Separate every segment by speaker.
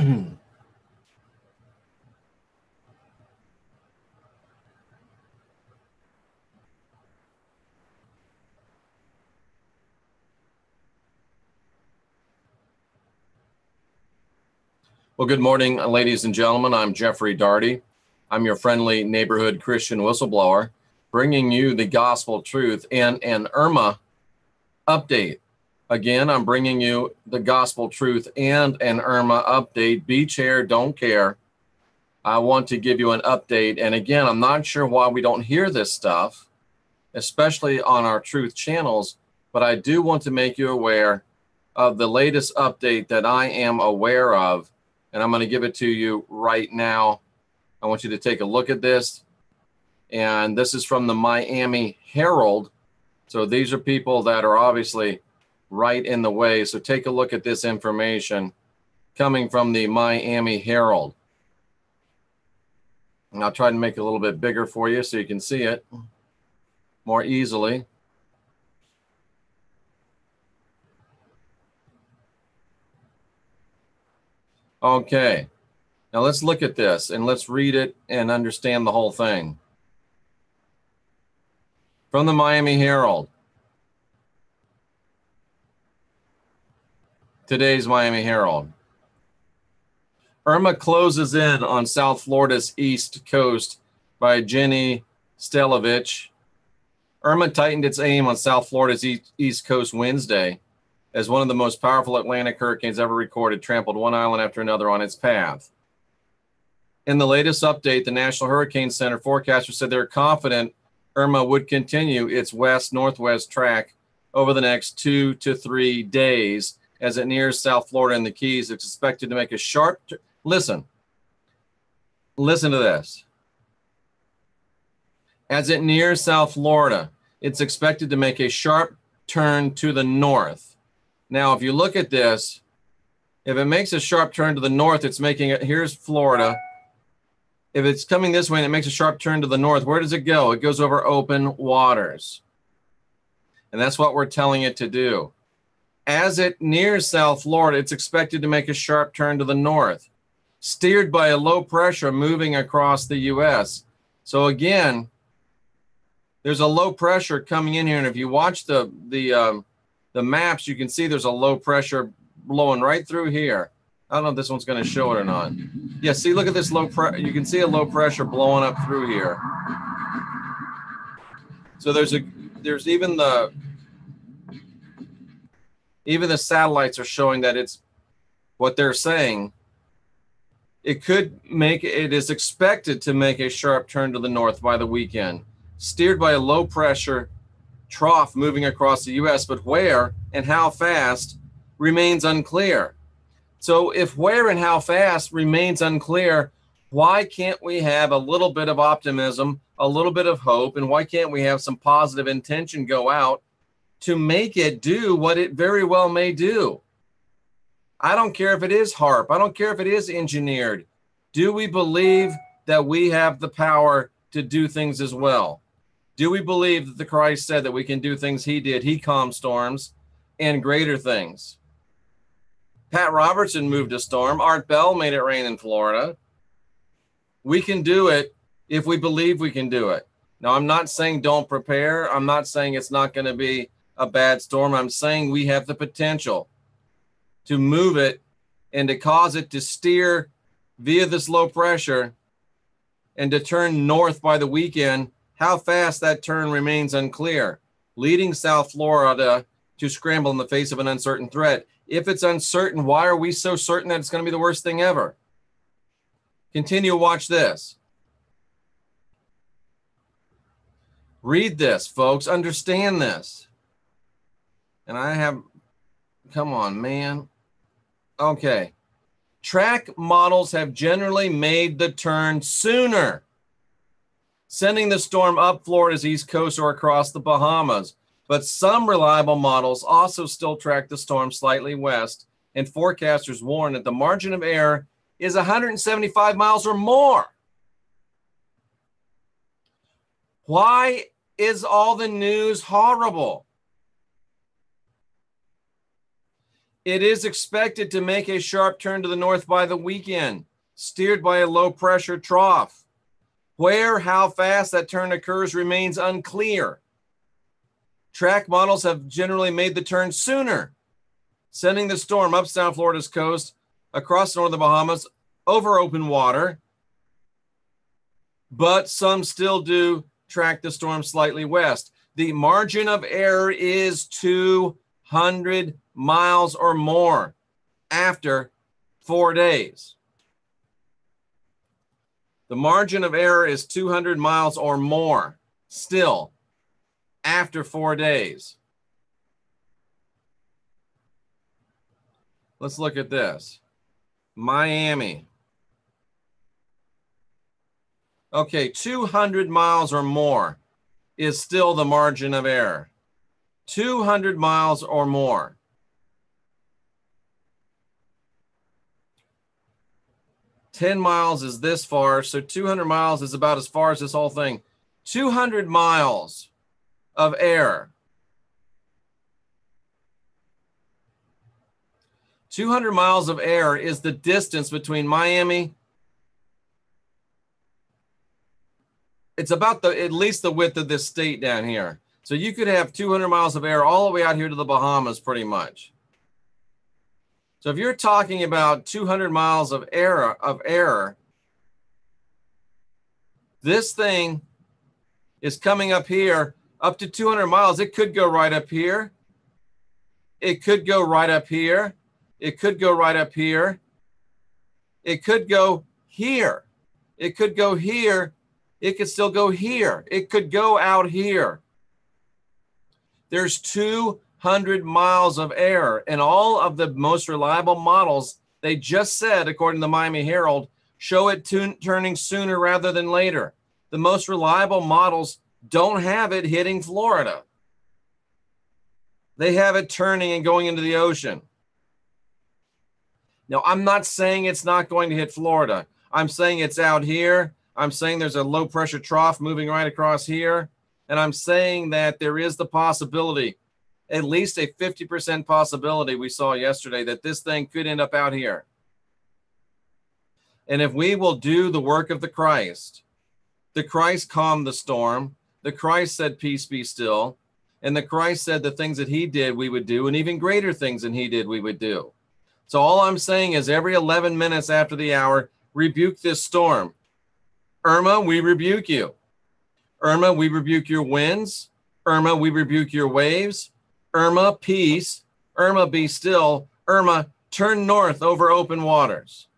Speaker 1: Well, good morning, ladies and gentlemen. I'm Jeffrey Daugherty. I'm your friendly neighborhood Christian whistleblower, bringing you the gospel truth and an Irma update. Again, I'm bringing you the gospel truth and an Irma update. Be chair, don't care. I want to give you an update. And again, I'm not sure why we don't hear this stuff, especially on our truth channels, but I do want to make you aware of the latest update that I am aware of. And I'm going to give it to you right now. I want you to take a look at this. And this is from the Miami Herald. So these are people that are obviously right in the way. So take a look at this information coming from the Miami Herald. And I'll try to make it a little bit bigger for you so you can see it more easily. Okay, now let's look at this and let's read it and understand the whole thing. From the Miami Herald. Today's Miami Herald. Irma closes in on South Florida's east coast by Jenny Stelovich. Irma tightened its aim on South Florida's east coast Wednesday as one of the most powerful Atlantic hurricanes ever recorded, trampled one island after another on its path. In the latest update, the National Hurricane Center forecaster said they're confident Irma would continue its west-northwest track over the next 2 to 3 days as it nears South Florida and the Keys. It's expected to make a sharp listen to this. As it nears South Florida, it's expected to make a sharp turn to the north. Now, if you look at this, if it makes a sharp turn to the north, it's making it, here's Florida. If it's coming this way and it makes a sharp turn to the north, where does it go? It goes over open waters. And that's what we're telling it to do. As it nears South Florida, it's expected to make a sharp turn to the north, steered by a low pressure moving across the U.S. So again, there's a low pressure coming in here. And if you watch the maps, you can see there's a low pressure blowing right through here. I don't know if this one's going to show it or not. Yeah, see, look at this low pressure. You can see a low pressure blowing up through here. So there's even the satellites are showing that it's what they're saying. It is expected to make a sharp turn to the north by the weekend, steered by a low pressure trough moving across the U.S., but where and how fast remains unclear. So if where and how fast remains unclear, why can't we have a little bit of optimism, a little bit of hope, and why can't we have some positive intention go out to make it do what it very well may do? I don't care if it is HARP. I don't care if it is engineered. Do we believe that we have the power to do things as well? Do we believe that the Christ said that we can do things he did? He calmed storms and greater things. Pat Robertson moved a storm. Art Bell made it rain in Florida. We can do it if we believe we can do it. Now, I'm not saying don't prepare. I'm not saying it's not going to be a bad storm. I'm saying we have the potential to move it and to cause it to steer via this low pressure and to turn north by the weekend. How fast that turn remains unclear, leading South Florida to scramble in the face of an uncertain threat. If it's uncertain, why are we so certain that it's going to be the worst thing ever? Continue to watch this. Read this, folks. Understand this. And come on, man. Okay. Track models have generally made the turn sooner, sending the storm up Florida's east coast or across the Bahamas. But some reliable models also still track the storm slightly west, and forecasters warn that the margin of error is 175 miles or more. Why is all the news horrible? It is expected to make a sharp turn to the north by the weekend, steered by a low pressure trough. Where, how fast that turn occurs remains unclear. Track models have generally made the turn sooner, sending the storm up South Florida's coast, across northern Bahamas, over open water. But some still do track the storm slightly west. The margin of error is 200 miles or more after 4 days. The margin of error is 200 miles or more still after 4 days. Let's look at this. Miami. Okay, 200 miles or more is still the margin of error. 200 miles or more. Ten miles is this far, so 200 miles is about as far as this whole thing. 200 miles of error. 200 miles of error is the distance between Miami. It's about at least the width of this state down here. So you could have 200 miles of error all the way out here to the Bahamas pretty much. So if you're talking about 200 miles of error, this thing is coming up here up to 200 miles. It could go right up here. It could go right up here. It could go right up here. It could go here. It could go here. It could still go here. It could go out here. There's 200 miles of error, and all of the most reliable models, they just said, according to the Miami Herald, show it turning sooner rather than later. The most reliable models don't have it hitting Florida. They have it turning and going into the ocean. Now, I'm not saying it's not going to hit Florida. I'm saying it's out here. I'm saying there's a low pressure trough moving right across here. And I'm saying that there is the possibility, at least a 50% possibility we saw yesterday, that this thing could end up out here. And if we will do the work of the Christ calmed the storm. The Christ said, peace be still. And the Christ said the things that he did, we would do, and even greater things than he did, we would do. So all I'm saying is every 11 minutes after the hour, rebuke this storm. Irma, we rebuke you. Irma, we rebuke your winds. Irma, we rebuke your waves. Irma, peace. Irma, be still. Irma, turn north over open waters.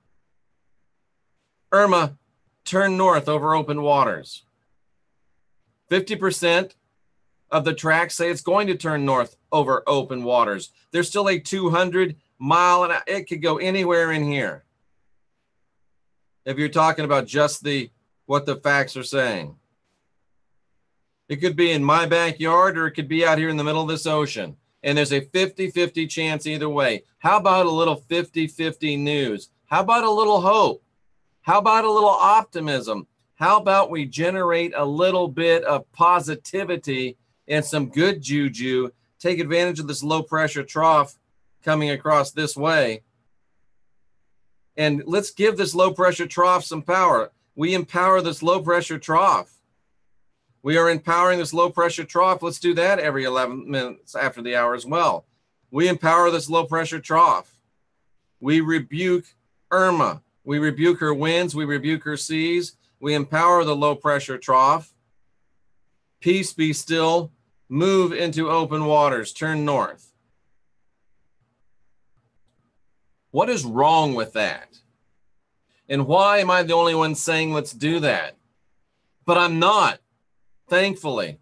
Speaker 1: Irma, turn north over open waters. 50% of the tracks say it's going to turn north over open waters. There's still a 200 mile, and it could go anywhere in here. If you're talking about just what the facts are saying. It could be in my backyard, or it could be out here in the middle of this ocean. And there's a 50-50 chance either way. How about a little 50-50 news? How about a little hope? How about a little optimism? How about we generate a little bit of positivity and some good juju, take advantage of this low pressure trough coming across this way. And let's give this low pressure trough some power. We empower this low pressure trough. We are empowering this low pressure trough. Let's do that every 11 minutes after the hour as well. We empower this low pressure trough. We rebuke Irma. We rebuke her winds. We rebuke her seas. We empower the low pressure trough. Peace be still. Move into open waters. Turn north. What is wrong with that? And why am I the only one saying let's do that? But I'm not. Thankfully,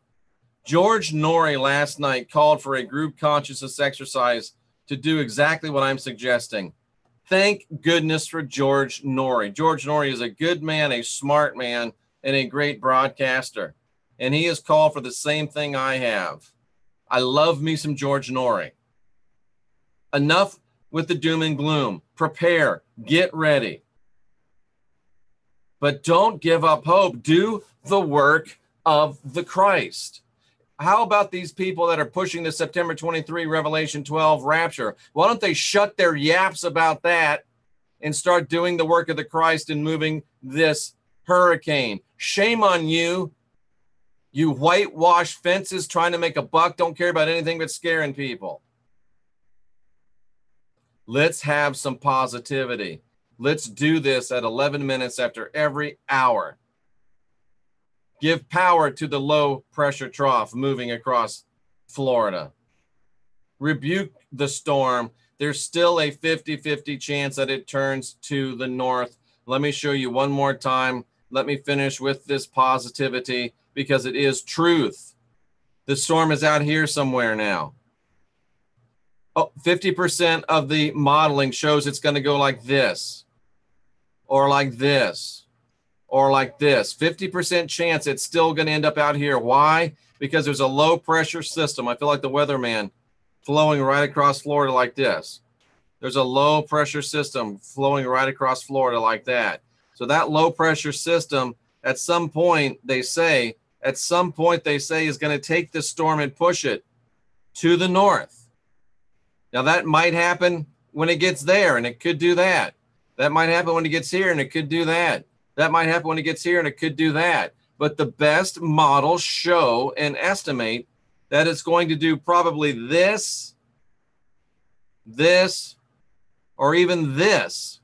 Speaker 1: George Norrie last night called for a group consciousness exercise to do exactly what I'm suggesting. Thank goodness for George Norrie. George Norrie is a good man, a smart man, and a great broadcaster. And he has called for the same thing I have. I love me some George Norrie. Enough with the doom and gloom. Prepare. Get ready. But don't give up hope. Do the work of the Christ. How about these people that are pushing the September 23, Revelation 12 rapture? Why don't they shut their yaps about that and start doing the work of the Christ and moving this hurricane? Shame on you, you whitewashed fences trying to make a buck, don't care about anything but scaring people. Let's have some positivity. Let's do this at 11 minutes after every hour. Give power to the low pressure trough moving across Florida. Rebuke the storm. There's still a 50-50 chance that it turns to the north. Let me show you one more time. Let me finish with this positivity because it is truth. The storm is out here somewhere now. 50% of the modeling shows it's going to go like this, or like this, or like this. 50% chance it's still going to end up out here. Why? Because there's a low pressure system. I feel like the weatherman flowing right across Florida like this. There's a low pressure system flowing right across Florida like that. So that low pressure system, at some point, they say is going to take the storm and push it to the north. Now, that might happen when it gets there, and it could do that. That might happen when it gets here, and it could do that. That might happen when it gets here, and it could do that. But the best models show and estimate that it's going to do probably this, or even this.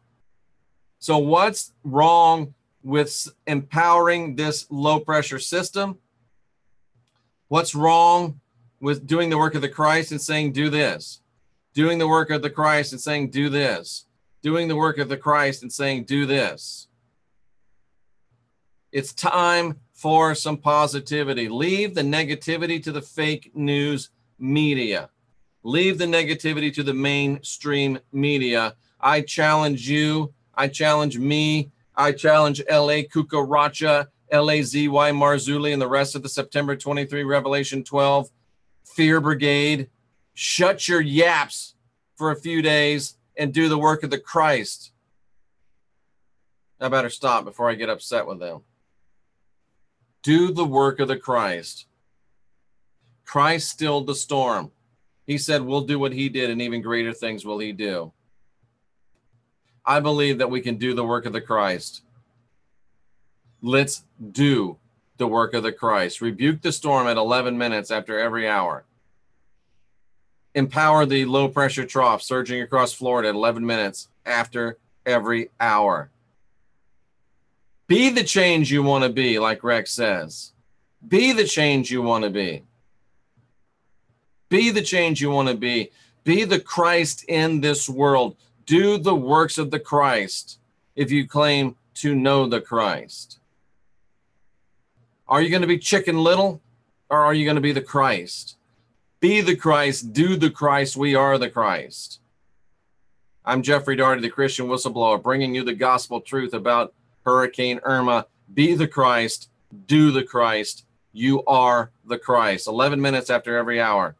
Speaker 1: So what's wrong with empowering this low-pressure system? What's wrong with doing the work of the Christ and saying, do this? Doing the work of the Christ and saying, do this. Doing the work of the Christ and saying, do this. It's time for some positivity. Leave the negativity to the fake news media. Leave the negativity to the mainstream media. I challenge you. I challenge me. I challenge L.A. Kukaracha, Lazy Marzulli, and the rest of the September 23 Revelation 12 Fear Brigade. Shut your yaps for a few days and do the work of the Christ. I better stop before I get upset with them. Do the work of the Christ. Christ stilled the storm. He said, we'll do what he did, and even greater things will he do. I believe that we can do the work of the Christ. Let's do the work of the Christ. Rebuke the storm at 11 minutes after every hour. Empower the low-pressure trough surging across Florida at 11 minutes after every hour. Be the change you want to be, like Rex says. Be the change you want to be. Be the change you want to be. Be the Christ in this world. Do the works of the Christ if you claim to know the Christ. Are you going to be Chicken Little, or are you going to be the Christ? Be the Christ. Do the Christ. We are the Christ. I'm Jeffrey Daugherty, the Christian Whistleblower, bringing you the gospel truth about Hurricane Irma. Be the Christ. Do the Christ. You are the Christ. 11 minutes after every hour.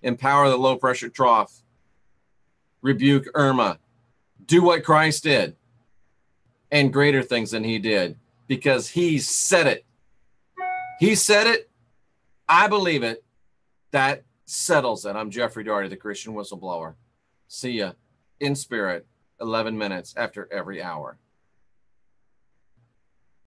Speaker 1: Empower the low-pressure trough. Rebuke Irma. Do what Christ did and greater things than he did, because he said it. He said it. I believe it. That settles it. I'm Jeffrey Daugherty, the Christian Whistleblower. See ya in spirit, 11 minutes after every hour.